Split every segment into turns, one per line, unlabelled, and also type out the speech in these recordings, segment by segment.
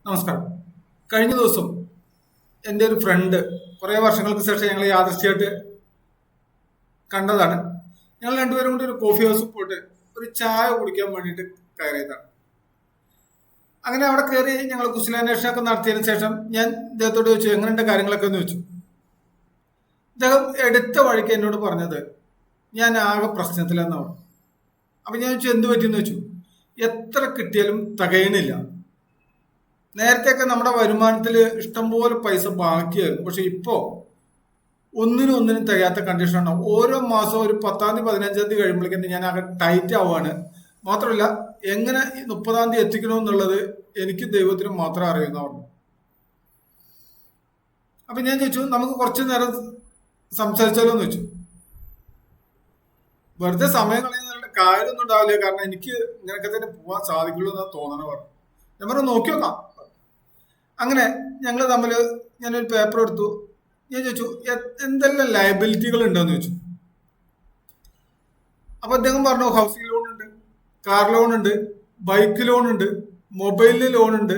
നമസ്കാരം. കഴിഞ്ഞ ദിവസം എൻ്റെ ഒരു ഫ്രണ്ട് കുറേ വർഷങ്ങൾക്ക് ശേഷം ഞങ്ങൾ യാദൃശ്ചികമായിട്ട് കണ്ടതാണ്. ഞങ്ങൾ രണ്ടുപേരും കൂടി ഒരു കോഫി ഹൗസിൽ പോയിട്ട് ഒരു ചായ കുടിക്കാൻ വേണ്ടിയിട്ട് കയറിയതാണ്. അങ്ങനെ അവിടെ കയറി ഞങ്ങൾ കുശലാന്വേഷണമൊക്കെ നടത്തിയതിനു ശേഷം ഞാൻ ഇദ്ദേഹത്തോട് ചോദിച്ചു എങ്ങനെയുണ്ട് കാര്യങ്ങളൊക്കെ എന്ന് ചോദിച്ചു. ഇദ്ദേഹം എടുത്ത വഴിക്ക് എന്നോട് പറഞ്ഞത് ഞാൻ ആകെ പ്രശ്നത്തിലെന്നാണ്. അപ്പം ഞാൻ ചോദിച്ചു എന്ത് പറ്റിയെന്ന് വെച്ചു. എത്ര കിട്ടിയാലും തികയണില്ല. നേരത്തെയൊക്കെ നമ്മുടെ വരുമാനത്തിൽ ഇഷ്ടംപോലെ പൈസ ബാക്കിയായിരുന്നു. പക്ഷെ ഇപ്പോൾ ഒന്നിനും തികയാത്ത കണ്ടീഷനാണ്. ഓരോ മാസവും ഒരു 10-ാം തീയതി 15-ാം തീയതി കഴിയുമ്പോഴേക്കും ഞാൻ ആകെ ടൈറ്റ് ആവുകയാണ്. മാത്രമല്ല എങ്ങനെ 30-ാം തീയതി എത്തിക്കണമെന്നുള്ളത് എനിക്ക് ദൈവത്തിന് മാത്രം അറിയുന്നതാണ്. അപ്പൊ ഞാൻ ചോദിച്ചു നമുക്ക് കുറച്ചു നേരം സംസാരിച്ചാലോ എന്ന് വെച്ചു. വെറുതെ സമയം കളയുന്ന കാര്യമൊന്നും ഉണ്ടാവില്ല, കാരണം എനിക്ക് ഇങ്ങനെയൊക്കെ തന്നെ പോകാൻ സാധിക്കുള്ളൂ എന്നാ തോന്നണ പറഞ്ഞു. ഞാൻ പറഞ്ഞു നോക്കി നോക്കാം. അങ്ങനെ ഞങ്ങൾ തമ്മിൽ ഞാനൊരു പേപ്പർ എടുത്തു. ഞാൻ ചോദിച്ചു എന്തെല്ലാം ലയബിലിറ്റികൾ ഉണ്ടെന്ന് ചോദിച്ചു. അപ്പൊ അദ്ദേഹം പറഞ്ഞു ഹൗസിംഗ് ലോൺ ഉണ്ട്, കാർ ലോൺ ഉണ്ട്, ബൈക്ക് ലോൺ ഉണ്ട്, മൊബൈലിന് ലോൺ ഉണ്ട്.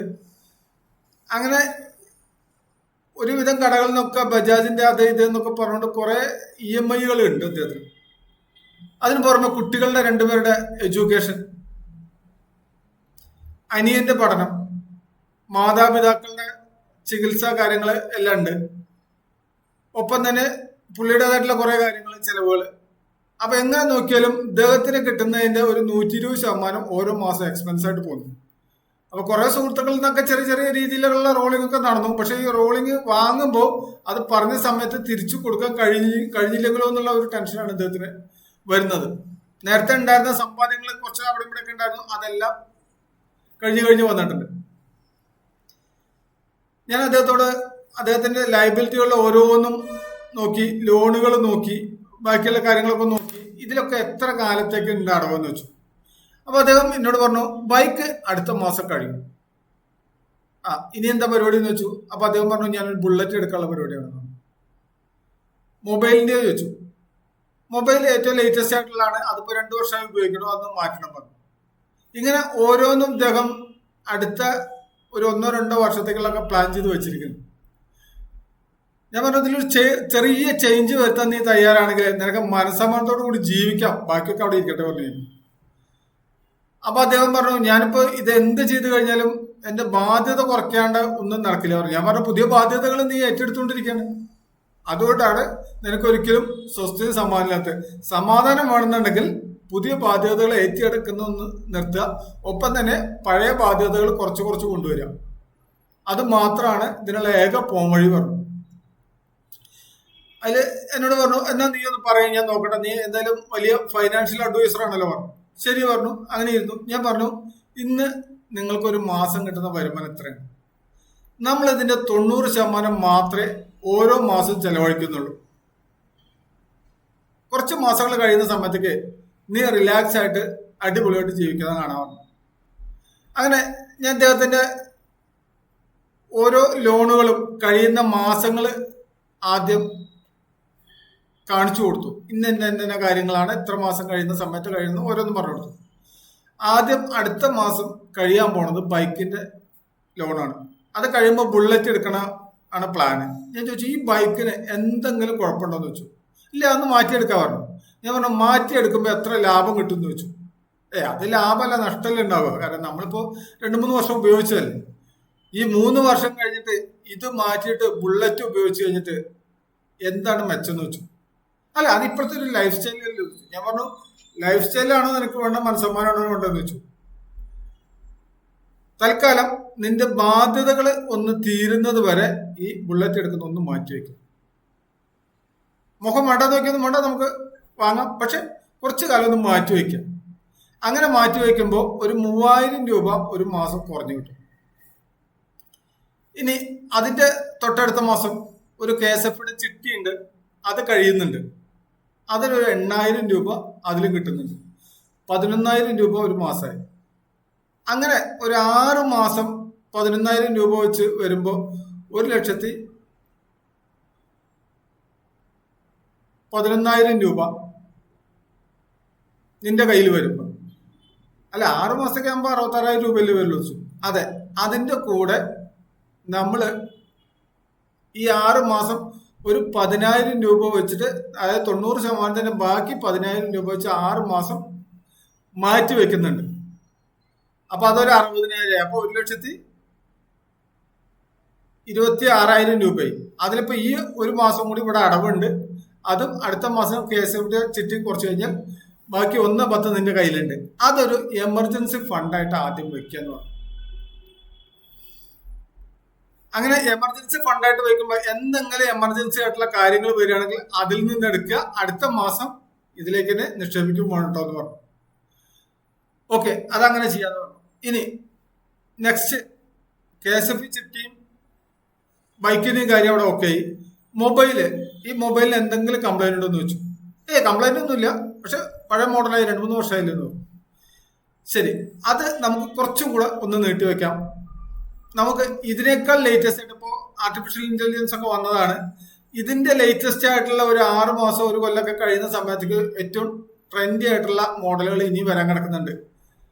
അങ്ങനെ ഒരുവിധം കടകളിൽ നിന്നൊക്കെ ബജാജിന്റെ അത് ഇത് എന്നൊക്കെ പറഞ്ഞുകൊണ്ട് കുറെ EMI ഉണ്ട് അദ്ദേഹത്തിന്. അതിന് പുറമെ കുട്ടികളുടെ രണ്ടുപേരുടെ എഡ്യൂക്കേഷൻ, അനിയന്റെ പഠനം, മാതാപിതാക്കളുടെ ചികിത്സാ കാര്യങ്ങൾ എല്ലാം ഉണ്ട്. ഒപ്പം തന്നെ പുള്ളിയുടേതായിട്ടുള്ള കുറെ കാര്യങ്ങൾ, ചെലവുകൾ. അപ്പൊ എങ്ങനെ നോക്കിയാലും ഇദ്ദേഹത്തിന് കിട്ടുന്നതിന്റെ ഒരു 120% ഓരോ മാസം എക്സ്പെൻസ് ആയിട്ട് പോകുന്നു. അപ്പൊ കുറെ സുഹൃത്തുക്കളിൽ നിന്നൊക്കെ ചെറിയ ചെറിയ രീതിയിലുള്ള റോളിംഗ് ഒക്കെ നടന്നു. പക്ഷെ ഈ റോളിംഗ് വാങ്ങുമ്പോൾ അത് പറഞ്ഞ സമയത്ത് തിരിച്ചു കൊടുക്കാൻ കഴിഞ്ഞില്ലെങ്കിലോ എന്നുള്ള ഒരു ടെൻഷനാണ് ഇദ്ദേഹത്തിന് വരുന്നത്. നേരത്തെ ഉണ്ടായിരുന്ന സമ്പാദ്യങ്ങൾ കുറച്ച് അവിടെ ഇവിടെ ഒക്കെ ഉണ്ടായിരുന്നു, അതെല്ലാം കഴിഞ്ഞു വന്നിട്ടുണ്ട്. ഞാൻ അദ്ദേഹത്തോട് അദ്ദേഹത്തിന്റെ ലയബിലിറ്റികളുടെ ഓരോന്നും നോക്കി, ലോണുകൾ നോക്കി, ബാക്കിയുള്ള കാര്യങ്ങളൊക്കെ നോക്കി, ഇതിലൊക്കെ എത്ര കാലത്തേക്ക് ഉണ്ട് അടവെന്ന് വെച്ചു. അപ്പൊ അദ്ദേഹം എന്നോട് പറഞ്ഞു ബൈക്ക് അടുത്ത മാസം കഴിയും. ഇനി എന്താ പരിപാടി എന്ന് വെച്ചു. അപ്പൊ അദ്ദേഹം പറഞ്ഞു ഞാനൊരു ബുള്ളറ്റ് എടുക്കാനുള്ള പരിപാടിയാണ്. മൊബൈലിന്റെ ചോദിച്ചു. മൊബൈൽ ഏറ്റവും ലേറ്റസ്റ്റ് ആയിട്ടുള്ളതാണ്, അതിപ്പോ 2 വർഷമായി ഉപയോഗിക്കണം, അതൊന്നും മാറ്റണം പറഞ്ഞു. ഇങ്ങനെ ഓരോന്നും അദ്ദേഹം അടുത്ത ഒരു 1-2 വർഷത്തേക്കുള്ളൊക്കെ പ്ലാൻ ചെയ്ത് വെച്ചിരിക്കുന്നു. ഞാൻ പറഞ്ഞു ഇതിലൊരു ചെറിയ ചേഞ്ച് വരുത്താൻ നീ തയ്യാറാണെങ്കിൽ നിനക്ക് മനസ്സമാനത്തോടു കൂടി ജീവിക്കാം, ബാക്കിയൊക്കെ അവിടെ ഇരിക്കട്ടെ പറഞ്ഞു. അപ്പൊ അദ്ദേഹം പറഞ്ഞു ഞാനിപ്പോ ഇത് എന്ത് ചെയ്ത് കഴിഞ്ഞാലും എന്റെ ബാധ്യത കുറയ്ക്കാണ്ട് ഒന്നും നടക്കില്ല പറഞ്ഞു. ഞാൻ പറഞ്ഞു പുതിയ ബാധ്യതകൾ നീ ഏറ്റെടുത്തുകൊണ്ടിരിക്കുകയാണ്, അതുകൊണ്ടാണ് നിനക്കൊരിക്കലും സ്വസ്ഥത സമാധാനം വേണമെന്നുണ്ടെങ്കിൽ പുതിയ ബാധ്യതകൾ ഏറ്റെടുക്കുന്നൊന്ന് നിർത്തുക, ഒപ്പം തന്നെ പഴയ ബാധ്യതകൾ കുറച്ച് കൊണ്ടുവരിക. അത് മാത്രമാണ് ഇതിനുള്ള ഏക പോംവഴി പറഞ്ഞു. അതിൽ എന്നോട് പറഞ്ഞു എന്നാ നീ ഒന്ന് പറയും, ഞാൻ നോക്കട്ടെ, നീ എന്തായാലും വലിയ ഫൈനാൻഷ്യൽ അഡ്വൈസർ ആണല്ലോ പറഞ്ഞു. ശരി പറഞ്ഞു. അങ്ങനെ ഇരുന്നു. ഞാൻ പറഞ്ഞു ഇന്ന് നിങ്ങൾക്കൊരു മാസം കിട്ടുന്ന വരുമാനം എത്രയാണ്? നമ്മൾ ഇതിന്റെ 90% മാത്രമേ ഓരോ മാസവും ചെലവഴിക്കുന്നുള്ളൂ. കുറച്ച് മാസങ്ങൾ കഴിയുന്ന സമയത്തേക്ക് നീ റിലാക്സ് ആയിട്ട് അടിപൊളിയായിട്ട് ജീവിക്കുന്നത് കാണാൻ. അങ്ങനെ ഞാൻ അദ്ദേഹത്തിന്റെ ഓരോ ലോണുകളും കഴിയുന്ന മാസങ്ങൾ ആദ്യം കാണിച്ചു കൊടുത്തു. ഇന്ന കാര്യങ്ങളാണ് ഇത്ര മാസം കഴിയുന്ന സമയത്ത് കഴിയുന്ന ഓരോന്നും പറഞ്ഞു കൊടുത്തു. ആദ്യം അടുത്ത മാസം കഴിയാൻ പോണത് ബൈക്കിന്റെ ലോണാണ്. അത് കഴിയുമ്പോൾ ബുള്ളറ്റ് എടുക്കണ ആണ് പ്ലാന്. ഞാൻ ചോദിച്ചു ഈ ബൈക്കിന് എന്തെങ്കിലും കുഴപ്പമുണ്ടോ എന്ന് വെച്ചു. ഇല്ല അന്ന് മാറ്റിയെടുക്കാൻ പറഞ്ഞു. ഞാൻ പറഞ്ഞു മാറ്റിയെടുക്കുമ്പോൾ എത്ര ലാഭം കിട്ടും എന്ന് വെച്ചു. അത് ലാഭമല്ല നഷ്ടമല്ലേ ഉണ്ടാവുക, കാരണം നമ്മളിപ്പോ 2-3 വർഷം ഉപയോഗിച്ചതല്ലേ. ഈ 3 വർഷം കഴിഞ്ഞിട്ട് ഇത് മാറ്റിയിട്ട് ബുള്ളറ്റ് ഉപയോഗിച്ച് കഴിഞ്ഞിട്ട് എന്താണ് മെച്ചം എന്ന് വെച്ചു. അല്ല അത് ഇപ്പോഴത്തെ ഒരു ലൈഫ് സ്റ്റൈലല്ലേ. ഞാൻ പറഞ്ഞു ലൈഫ് സ്റ്റൈലാണോ നിനക്ക് വേണ്ട, മനസ്സമ്മാനാണോ വേണ്ടെന്ന് വെച്ചു. തൽക്കാലം നിന്റെ ബാധ്യതകൾ ഒന്ന് തീരുന്നത് വരെ ഈ ബുള്ളറ്റ് എടുക്കുന്ന ഒന്ന് മാറ്റിവെക്കും. മുഖം വേണ്ട നോക്കിയൊന്നും വേണ്ട, നമുക്ക് വാങ്ങാം, പക്ഷെ കുറച്ചു കാലം ഒന്ന് മാറ്റിവെക്കാം. അങ്ങനെ മാറ്റിവെക്കുമ്പോൾ ഒരു 3000 രൂപ ഒരു മാസം കുറഞ്ഞു കിട്ടും. ഇനി അതിന്റെ തൊട്ടടുത്ത മാസം ഒരു KSFയുടെ ചിട്ടിയുണ്ട്, അത് കഴിയുന്നുണ്ട്, അതിലൊരു 8000 രൂപ അതിലും കിട്ടുന്നുണ്ട്. 11,000 രൂപ ഒരു മാസമായി. അങ്ങനെ ഒരു 6 മാസം 11,000 രൂപ വെച്ച് വരുമ്പോൾ 1,11,000 രൂപ നിന്റെ കയ്യിൽ വരുമ്പോൾ, അല്ല 6 മാസത്തേക്ക് ആകുമ്പോൾ 66,000 രൂപയല്ലേ വരുള്ളൂ. അതെ, അതിന്റെ കൂടെ നമ്മൾ ഈ 6 മാസം ഒരു 10,000 രൂപ വെച്ചിട്ട്, അതായത് 90% ബാക്കി 10,000 രൂപ വെച്ച് 6 മാസം മാറ്റി വെക്കുന്നുണ്ട്. അപ്പൊ അതൊരു 60,000, അപ്പൊ 1,26,000 രൂപയായി. അതിലിപ്പോ ഈ ഒരു മാസം കൂടി ഇവിടെ അടവുണ്ട്. അതും അടുത്ത മാസം KSF ചിട്ടി കുറച്ച് കഴിഞ്ഞാൽ ബാക്കി 1,10 നിന്റെ കയ്യിലുണ്ട്. അതൊരു എമർജൻസി ഫണ്ടായിട്ട് ആദ്യം വെക്കുക എന്ന് പറഞ്ഞു. അങ്ങനെ എമർജൻസി ഫണ്ടായിട്ട് വെക്കുമ്പോൾ എന്തെങ്കിലും എമർജൻസി ആയിട്ടുള്ള കാര്യങ്ങൾ വരികയാണെങ്കിൽ അതിൽ നിന്ന് എടുക്കുക, അടുത്ത മാസം ഇതിലേക്ക് തന്നെ നിക്ഷേപിക്കും വേണ്ടോ എന്ന് പറഞ്ഞു. ഓക്കെ, അതങ്ങനെ ചെയ്യാന്ന് പറഞ്ഞു. ഇനി നെക്സ്റ്റ് KSF ചിട്ടിയും ബൈക്കിന്റെയും കാര്യം അവിടെ ഓക്കെ ആയി. ഈ മൊബൈലിന് എന്തെങ്കിലും കംപ്ലൈന്റ് ഉണ്ടോ എന്ന് വെച്ചു. കംപ്ലൈന്റ് ഒന്നുമില്ല, പക്ഷെ പഴയ മോഡലായി 2-3 വർഷമായില്ലെന്ന് തോന്നുന്നു. ശരി, അത് നമുക്ക് കുറച്ചും കൂടെ ഒന്ന് നീട്ടി വെക്കാം. നമുക്ക് ഇതിനേക്കാൾ ലേറ്റസ്റ്റ് ആയിട്ട് ഇപ്പോൾ ആർട്ടിഫിഷ്യൽ ഇന്റലിജൻസ് ഒക്കെ വന്നതാണ്. ഇതിന്റെ ലേറ്റസ്റ്റ് ആയിട്ടുള്ള ഒരു 6 മാസം 1 കൊല്ലമൊക്കെ കഴിയുന്ന സമയത്തേക്ക് ഏറ്റവും ട്രെൻഡി ആയിട്ടുള്ള മോഡലുകൾ ഇനി വരാൻ കിടക്കുന്നുണ്ട്.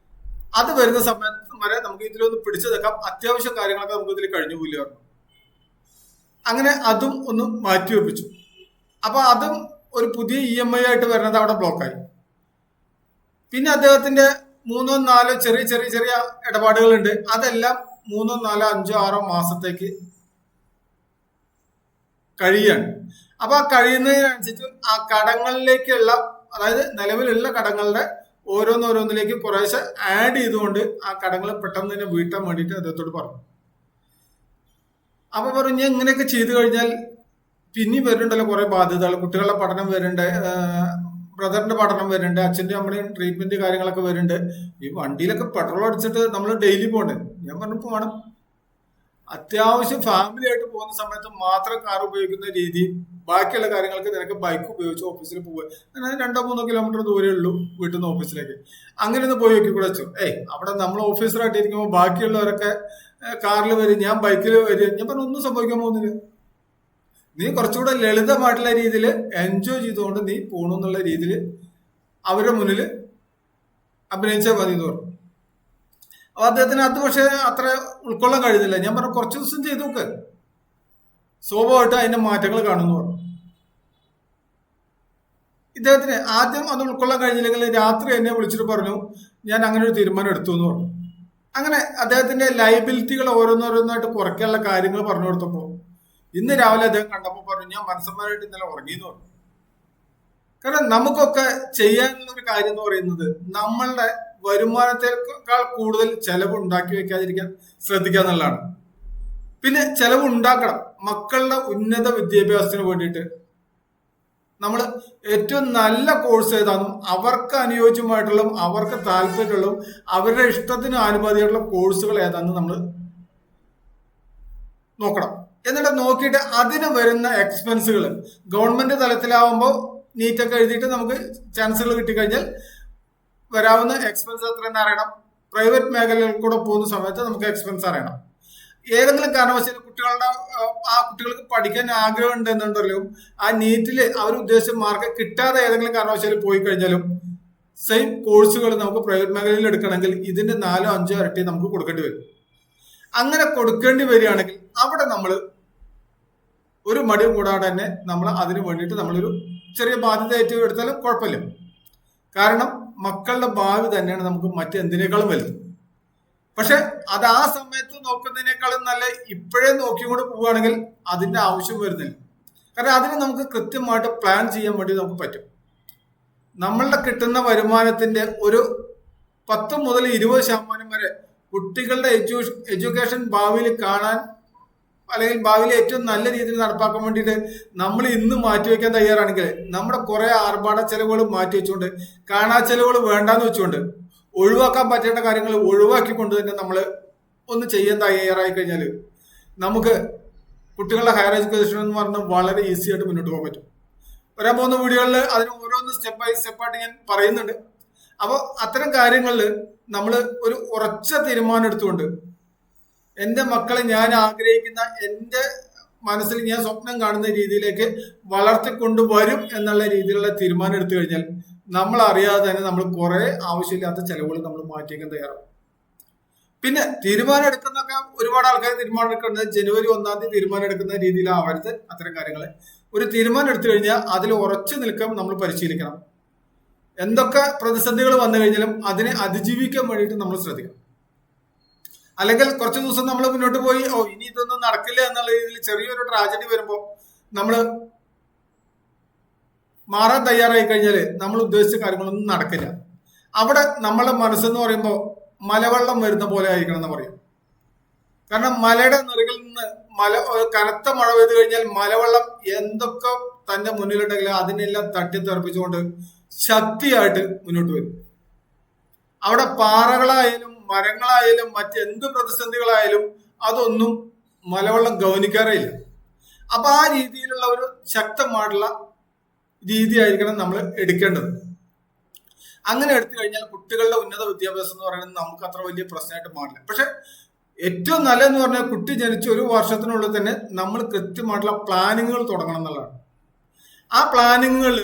അത് വരുന്ന സമയത്ത് വരെ നമുക്ക് ഇതിലൊന്ന് പിടിച്ചു നിൽക്കാം. അത്യാവശ്യ കാര്യങ്ങളൊക്കെ നമുക്ക് ഇതിൽ കഴിഞ്ഞു പോലും പറഞ്ഞു. അങ്ങനെ അതും ഒന്ന് മാറ്റിവെപ്പിച്ചു. അപ്പൊ അതും ഒരു പുതിയ EMI ആയിട്ട് വരുന്നത് അവിടെ ബ്ലോക്കായി. പിന്നെ അദ്ദേഹത്തിന്റെ 3-4 ചെറിയ ഇടപാടുകളുണ്ട്. അതെല്ലാം 3-4-5-6 മാസത്തേക്ക് കഴിയാണ്. അപ്പൊ ആ കഴിയുന്നതിനനുസരിച്ച് ആ കടങ്ങളിലേക്കുള്ള, അതായത് നിലവിലുള്ള കടങ്ങളുടെ ഓരോന്നോരോന്നിലേക്ക് കുറേശ്ശെ ആഡ് ചെയ്തുകൊണ്ട് ആ കടങ്ങൾ പെട്ടെന്ന് തന്നെ വീട്ടാൻ വേണ്ടിയിട്ട് അദ്ദേഹത്തോട് പറഞ്ഞു. അപ്പൊ പറഞ്ഞു, ഇങ്ങനെയൊക്കെ ചെയ്തു കഴിഞ്ഞാൽ പിന്നെ വരുന്നുണ്ടല്ലോ കുറെ ബാധ്യതകൾ. കുട്ടികളുടെ പഠനം വരുന്നുണ്ട്, ബ്രദറിന്റെ പഠനം വരുന്നുണ്ട്, അച്ഛൻ്റെ അമ്മയുടെയും ട്രീറ്റ്മെന്റ് കാര്യങ്ങളൊക്കെ വരുന്നുണ്ട്. ഈ വണ്ടിയിലൊക്കെ പെട്രോൾ അടിച്ചിട്ട് നമ്മൾ ഡെയിലി പോകണ്ടേ? ഞാൻ പറഞ്ഞു പോകണം. അത്യാവശ്യം ഫാമിലി ആയിട്ട് പോകുന്ന സമയത്ത് മാത്രം കാർ ഉപയോഗിക്കുന്ന രീതി, ബാക്കിയുള്ള കാര്യങ്ങൾക്ക് നിനക്ക് ബൈക്ക് ഉപയോഗിച്ച് ഓഫീസിൽ പോവുക. അങ്ങനെ 2-3 കിലോമീറ്റർ ദൂരേ ഉള്ളൂ വീട്ടിൽ നിന്ന് ഓഫീസിലേക്ക്. അങ്ങനെ ഒന്ന് പോയി നോക്കി കൂടെ വെച്ചു. അവിടെ നമ്മൾ ഓഫീസറായിട്ട് ഇരിക്കുമ്പോൾ ബാക്കിയുള്ളവരൊക്കെ കാറിൽ വരും, ഞാൻ ബൈക്കിൽ വരും. ഞാൻ പറഞ്ഞു, ഒന്നും സംഭവിക്കാൻ പോകുന്നില്ല. നീ കുറച്ചുകൂടെ ലളിതമായിട്ടുള്ള രീതിയിൽ എൻജോയ് ചെയ്തുകൊണ്ട് നീ പോകണമെന്നുള്ള രീതിയിൽ അവരുടെ മുന്നിൽ അഭിനയിച്ചാൽ മതി എന്ന് പറഞ്ഞു. അപ്പൊ അദ്ദേഹത്തിന് അത് പക്ഷെ അത്ര ഉൾക്കൊള്ളാൻ കഴിയുന്നില്ല. ഞാൻ പറഞ്ഞു, കുറച്ച് ദിവസം ചെയ്തു നോക്ക്, സ്വാഭാവികമായിട്ട് അതിന്റെ മാറ്റങ്ങൾ കാണുന്നു പറഞ്ഞു. ഇദ്ദേഹത്തിന് ആദ്യം അത് ഉൾക്കൊള്ളാൻ കഴിഞ്ഞില്ലെങ്കിൽ രാത്രി എന്നെ വിളിച്ചിട്ട് പറഞ്ഞു, ഞാൻ അങ്ങനെ ഒരു തീരുമാനം എടുത്തു എന്ന് പറഞ്ഞു. അങ്ങനെ അദ്ദേഹത്തിന്റെ ലയബിലിറ്റികൾ ഓരോന്നോരോന്നായിട്ട് കുറയ്ക്കാനുള്ള കാര്യങ്ങൾ പറഞ്ഞു കൊടുത്തപ്പോൾ ഇന്ന് രാവിലെ അദ്ദേഹം കണ്ടപ്പോൾ പറഞ്ഞു, ഞാൻ മനസ്സന്മാരായിട്ട് ഇന്നലെ ഉറങ്ങിയെന്ന് പറഞ്ഞു. കാരണം നമുക്കൊക്കെ ചെയ്യാനുള്ള ഒരു കാര്യം എന്ന് പറയുന്നത് നമ്മളുടെ വരുമാനത്തെക്കാൾ കൂടുതൽ ചെലവ് ഉണ്ടാക്കി വെക്കാതിരിക്കാൻ ശ്രദ്ധിക്കുക എന്നുള്ളതാണ്. പിന്നെ ചെലവ് ഉണ്ടാക്കണം. മക്കളുടെ ഉന്നത വിദ്യാഭ്യാസത്തിന് വേണ്ടിയിട്ട് നമ്മൾ ഏറ്റവും നല്ല കോഴ്സ് ഏതാണെന്നും അവർക്ക് അനുയോജ്യമായിട്ടുള്ളതും അവർക്ക് താല്പര്യമുള്ളതും അവരുടെ ഇഷ്ടത്തിന് അനുമതിയായിട്ടുള്ള കോഴ്സുകൾ ഏതാണെന്ന് നമ്മൾ നോക്കണം. എന്നിട്ട് നോക്കിയിട്ട് അതിന് വരുന്ന എക്സ്പെൻസുകൾ ഗവൺമെന്റ് തലത്തിലാവുമ്പോൾ നീറ്റൊക്കെ എഴുതിയിട്ട് നമുക്ക് ചാൻസുകൾ കിട്ടിക്കഴിഞ്ഞാൽ വരാവുന്ന എക്സ്പെൻസ് എത്രയെന്ന് അറിയണം. പ്രൈവറ്റ് മേഖലയിൽ കൂടെ പോകുന്ന സമയത്ത് നമുക്ക് എക്സ്പെൻസ് അറിയണം. ഏതെങ്കിലും കാരണവശാൽ കുട്ടികൾക്ക് പഠിക്കാൻ ആഗ്രഹം ഉണ്ടെന്നുണ്ടെങ്കിലും ആ നീറ്റില് അവർ ഉദ്ദേശിച്ച മാർക്ക് കിട്ടാതെ ഏതെങ്കിലും കാരണവശാൽ പോയി കഴിഞ്ഞാലും സെയിം കോഴ്സുകൾ നമുക്ക് പ്രൈവറ്റ് മേഖലയിൽ എടുക്കണമെങ്കിൽ ഇതിന്റെ 4-5 ഇരട്ടി നമുക്ക് കൊടുക്കേണ്ടി വരും. അങ്ങനെ കൊടുക്കേണ്ടി വരികയാണെങ്കിൽ അവിടെ നമ്മൾ ഒരു മടിയും കൂടാതെ തന്നെ നമ്മൾ അതിന് വേണ്ടിയിട്ട് നമ്മളൊരു ചെറിയ ബാധ്യത ഏറ്റെടുത്താലും കുഴപ്പമില്ല. കാരണം മക്കളുടെ ഭാവി തന്നെയാണ് നമുക്ക് മറ്റെന്തിനേക്കാളും വലുത്. പക്ഷെ അത് ആ സമയത്ത് നോക്കുന്നതിനേക്കാളും നല്ല ഇപ്പോഴേ നോക്കിക്കൊണ്ട് പോവുകയാണെങ്കിൽ അതിന്റെ ആവശ്യം വരുന്നില്ല. കാരണം അതിന് നമുക്ക് കൃത്യമായിട്ട് പ്ലാൻ ചെയ്യാൻ വേണ്ടി നമുക്ക് പറ്റും. നമ്മളുടെ കിട്ടുന്ന വരുമാനത്തിന്റെ ഒരു 10 മുതൽ 20% വരെ കുട്ടികളുടെ എഡ്യൂക്കേഷൻ ഭാവിയിൽ കാണാൻ, അല്ലെങ്കിൽ ഭാവിയിൽ ഏറ്റവും നല്ല രീതിയിൽ നടപ്പാക്കാൻ വേണ്ടിയിട്ട് നമ്മൾ ഇന്ന് മാറ്റിവെക്കാൻ തയ്യാറാണെങ്കിൽ നമ്മുടെ കുറെ ആർഭാട ചെലവുകൾ മാറ്റി വെച്ചുകൊണ്ട്, കാണാ ചെലവുകൾ വേണ്ടാന്ന് വെച്ചുകൊണ്ട്, ഒഴിവാക്കാൻ പറ്റേണ്ട കാര്യങ്ങൾ ഒഴിവാക്കിക്കൊണ്ട് തന്നെ നമ്മൾ ഒന്ന് ചെയ്യാൻ തയ്യാറായി കഴിഞ്ഞാൽ നമുക്ക് കുട്ടികളുടെ ഹയർ എഡ്യൂക്കേഷൻ എന്ന് പറഞ്ഞാൽ വളരെ ഈസി ആയിട്ട് മുന്നോട്ട് പോകാൻ പറ്റും. വരാൻ പോകുന്ന വീഡിയോകളിൽ അതിന് ഓരോന്ന് സ്റ്റെപ്പ് ബൈ സ്റ്റെപ്പായിട്ട് ഞാൻ പറയുന്നുണ്ട്. അപ്പോൾ അത്തരം കാര്യങ്ങളിൽ നമ്മൾ ഒരു ഉറച്ച തീരുമാനം എടുത്തുകൊണ്ട് എൻ്റെ മക്കളെ ഞാൻ ആഗ്രഹിക്കുന്ന, എൻ്റെ മനസ്സിൽ ഞാൻ സ്വപ്നം കാണുന്ന രീതിയിലേക്ക് വളർത്തിക്കൊണ്ടുവരും എന്നുള്ള രീതിയിലുള്ള തീരുമാനം എടുത്തു കഴിഞ്ഞാൽ നമ്മൾ അറിയാതെ തന്നെ നമ്മൾ കുറെ ആവശ്യമില്ലാത്ത ചെലവുകൾ നമ്മൾ മാറ്റിവെക്കാൻ തയ്യാറാവും. പിന്നെ തീരുമാനം എടുക്കുന്നൊക്കെ ഒരുപാട് ആൾക്കാർ തീരുമാനം എടുക്കുന്നത് ജനുവരി 1-ാം തീയതി തീരുമാനം എടുക്കുന്ന രീതിയിലാവരുത് അത്തരം കാര്യങ്ങൾ. ഒരു തീരുമാനം എടുത്തു കഴിഞ്ഞാൽ അതിൽ ഉറച്ചു നിൽക്കാൻ നമ്മൾ പരിശീലിക്കണം. എന്തൊക്കെ പ്രതിസന്ധികൾ വന്നു കഴിഞ്ഞാലും അതിനെ അതിജീവിക്കാൻ വേണ്ടിയിട്ട് നമ്മൾ ശ്രദ്ധിക്കണം. അല്ലെങ്കിൽ കുറച്ച് ദിവസം നമ്മൾ മുന്നോട്ട് പോയി ഇനി ഇതൊന്നും നടക്കില്ല എന്നുള്ള രീതിയിൽ ചെറിയൊരു ട്രാജഡി വരുമ്പോൾ നമ്മൾ മാറാൻ തയ്യാറായി കഴിഞ്ഞാൽ നമ്മൾ ഉദ്ദേശിച്ച കാര്യങ്ങളൊന്നും നടക്കില്ല. അവിടെ നമ്മളെ മനസ്സെന്ന് പറയുമ്പോൾ മലവെള്ളം വരുന്ന പോലെ ആയിരിക്കണം എന്ന് പറയും. കാരണം മലയുടെ നിറകിൽ നിന്ന് കനത്ത മഴ പെയ്തു കഴിഞ്ഞാൽ മലവെള്ളം എന്തൊക്കെ തന്റെ മുന്നിലുണ്ടെങ്കിലും അതിനെല്ലാം തട്ടിത്തെറിപ്പിച്ചുകൊണ്ട് ശക്തിയായിട്ട് മുന്നോട്ട് വരും. അവിടെ പാറകളായാലും മരങ്ങളായാലും മറ്റെന്ത് പ്രതിസന്ധികളായാലും അതൊന്നും മലവെള്ളം ഗൗനിക്കാറേയില്ല. അപ്പൊ ആ രീതിയിലുള്ള ഒരു ശക്തമായിട്ടുള്ള രീതിയായിരിക്കണം നമ്മൾ എടുക്കേണ്ടത്. അങ്ങനെ എടുത്തു കഴിഞ്ഞാൽ കുട്ടികളുടെ ഉന്നത വിദ്യാഭ്യാസം എന്ന് പറയുന്നത് നമുക്ക് അത്ര വലിയ പ്രശ്നമായിട്ട് മാറില്ല. പക്ഷെ ഏറ്റവും നല്ലതെന്ന് പറഞ്ഞാൽ കുട്ടി ജനിച്ച ഒരു വർഷത്തിനുള്ളിൽ തന്നെ നമ്മൾ കൃത്യമായിട്ടുള്ള പ്ലാനിങ്ങുകൾ തുടങ്ങണം എന്നുള്ളതാണ്. ആ പ്ലാനിങ്ങുകൾ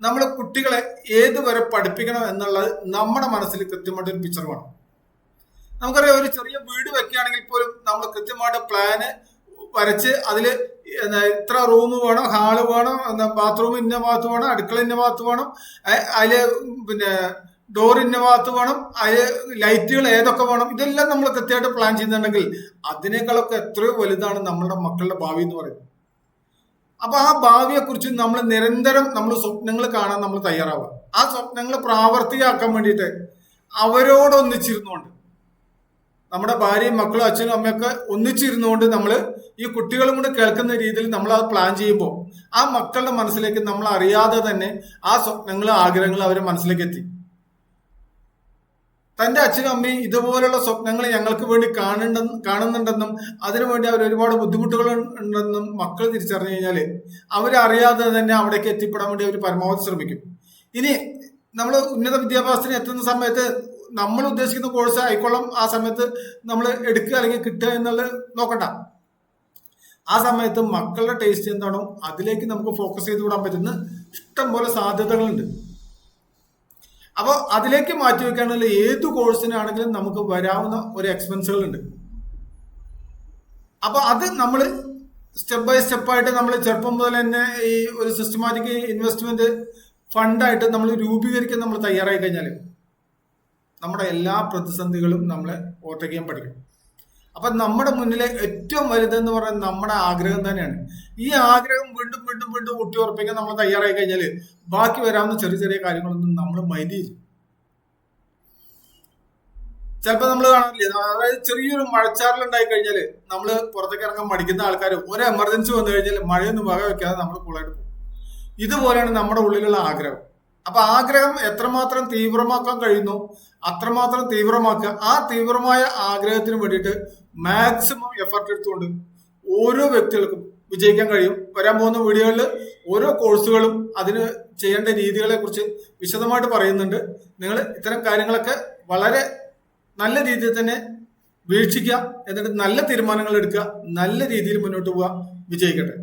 നമ്മൾ കുട്ടികളെ ഏതുവരെ പഠിപ്പിക്കണം എന്നുള്ളത് നമ്മുടെ മനസ്സിൽ കൃത്യമായിട്ട് ഒരു പിക്ചർ വേണം. നമുക്കറിയാം, ഒരു ചെറിയ വീട് വെക്കുകയാണെങ്കിൽ പോലും നമ്മൾ കൃത്യമായിട്ട് പ്ലാന് വരച്ച് അതിൽ ഇത്ര റൂം വേണം, ഹാള് വേണം, ബാത്റൂം ഇന്ന ഭാഗത്ത് വേണം, അടുക്കള ഇന്ന ഭാഗത്ത് വേണം, അതില് പിന്നെ ഡോർ ഇന്ന ഭാഗത്ത് വേണം, അതില് ലൈറ്റുകൾ ഏതൊക്കെ വേണം, ഇതെല്ലാം നമ്മൾ കൃത്യമായിട്ട് പ്ലാൻ ചെയ്യുന്നുണ്ടെങ്കിൽ അതിനേക്കാളൊക്കെ എത്രയോ വലുതാണ് നമ്മളുടെ മക്കളുടെ ഭാവി എന്ന് പറയുന്നത്. അപ്പൊ ആ ഭാവിയെ കുറിച്ച് നമ്മൾ നിരന്തരം നമ്മൾ സ്വപ്നങ്ങൾ കാണാൻ നമ്മൾ തയ്യാറാവുക. ആ സ്വപ്നങ്ങൾ പ്രാവർത്തികമാക്കാൻ വേണ്ടിയിട്ട് അവരോടൊന്നിച്ചിരുന്നുകൊണ്ട് നമ്മുടെ ഭാര്യയും മക്കളും അച്ഛനും അമ്മയൊക്കെ ഒന്നിച്ചിരുന്നുകൊണ്ട് നമ്മൾ ഈ കുട്ടികളും കൂടെ കേൾക്കുന്ന രീതിയിൽ നമ്മൾ അത് പ്ലാൻ ചെയ്യുമ്പോൾ ആ മക്കളുടെ മനസ്സിലേക്ക് നമ്മൾ അറിയാതെ തന്നെ ആ സ്വപ്നങ്ങൾ ആഗ്രഹങ്ങൾ അവരുടെ മനസ്സിലേക്ക് എത്തി. തന്റെ അച്ഛനും അമ്മയും ഇതുപോലുള്ള സ്വപ്നങ്ങൾ ഞങ്ങൾക്ക് വേണ്ടി കാണുന്നുണ്ടെന്നും അതിനുവേണ്ടി അവർ ഒരുപാട് ബുദ്ധിമുട്ടുകൾ ഉണ്ടെന്നും മക്കൾ തിരിച്ചറിഞ്ഞു കഴിഞ്ഞാൽ അവരറിയാതെ തന്നെ അവിടേക്ക് എത്തിപ്പെടാൻ വേണ്ടി അവർ പരമാവധി ശ്രമിക്കും. ഇനി നമ്മൾ ഉന്നത വിദ്യാഭ്യാസത്തിന് എത്തുന്ന സമയത്ത് നമ്മൾ ഉദ്ദേശിക്കുന്ന കോഴ്സ് ആയിക്കോളും ആ സമയത്ത് നമ്മൾ എടുക്കുക അല്ലെങ്കിൽ കിട്ടുക എന്നുള്ളത് നോക്കണ്ട. ആ സമയത്ത് മക്കളുടെ ടേസ്റ്റ് എന്താണോ അതിലേക്ക് നമുക്ക് ഫോക്കസ് ചെയ്ത് വിടാൻ പറ്റുന്ന ഇഷ്ടം പോലെ സാധ്യതകളുണ്ട്. അപ്പോൾ അതിലേക്ക് മാറ്റിവെക്കാനുള്ള ഏത് കോഴ്സിനാണെങ്കിലും നമുക്ക് വരാവുന്ന ഒരു എക്സ്പെൻസുകളുണ്ട്. അപ്പൊ അത് നമ്മൾ സ്റ്റെപ്പ് ബൈ സ്റ്റെപ്പായിട്ട് നമ്മൾ ചെറുപ്പം മുതൽ തന്നെ ഈ ഒരു സിസ്റ്റമാറ്റിക് ഇൻവെസ്റ്റ്മെന്റ് ഫണ്ടായിട്ട് നമ്മൾ രൂപീകരിക്കാൻ നമ്മൾ തയ്യാറായി കഴിഞ്ഞാൽ നമ്മുടെ എല്ലാ പ്രതിസന്ധികളും നമ്മളെ ഓവർടേക്ക് ചെയ്യാൻ പഠിക്കും. അപ്പൊ നമ്മുടെ മുന്നിലെ ഏറ്റവും വലുതെന്ന് പറയുന്നത് നമ്മുടെ ആഗ്രഹം തന്നെയാണ്. ഈ ആഗ്രഹം വീണ്ടും വീണ്ടും വീണ്ടും ഊട്ടി ഉറപ്പിക്കാൻ നമ്മൾ തയ്യാറായി കഴിഞ്ഞാൽ ബാക്കി വരാവുന്ന ചെറിയ ചെറിയ കാര്യങ്ങളൊന്നും നമ്മൾ മൈൻഡ് ചെയ്യും. ചിലപ്പോൾ നമ്മൾ കാണാറില്ലേ, അതായത് ചെറിയൊരു മഴച്ചാറിലുണ്ടായി കഴിഞ്ഞാൽ നമ്മൾ പുറത്തേക്ക് ഇറങ്ങാൻ മടിക്കുന്ന ആൾക്കാർ ഒരു എമർജൻസി വന്നു കഴിഞ്ഞാൽ മഴയൊന്നും വക വെക്കാതെ നമ്മൾ കൂളായിട്ട് പോകും. ഇതുപോലെയാണ് നമ്മുടെ ഉള്ളിലുള്ള ആഗ്രഹം. അപ്പൊ ആഗ്രഹം എത്രമാത്രം തീവ്രമാക്കാൻ കഴിയുന്നു അത്രമാത്രം തീവ്രമാക്കുക. ആ തീവ്രമായ ആഗ്രഹത്തിന് വേണ്ടിയിട്ട് മാക്സിമം എഫർട്ട് എടുത്തുകൊണ്ട് ഓരോ വ്യക്തികൾക്കും വിജയിക്കാൻ കഴിയും. വരാൻ പോകുന്ന വീഡിയോകളിൽ ഓരോ കോഴ്സുകളും അതിന് ചെയ്യേണ്ട രീതികളെ കുറിച്ച് വിശദമായിട്ട് പറയുന്നുണ്ട്. നിങ്ങൾ ഇത്തരം കാര്യങ്ങളൊക്കെ വളരെ നല്ല രീതിയിൽ തന്നെ വീക്ഷിക്കുക, എന്നിട്ട് നല്ല തീരുമാനങ്ങൾ എടുക്കുക, നല്ല രീതിയിൽ മുന്നോട്ട് പോവുക. വിജയിക്കട്ടെ.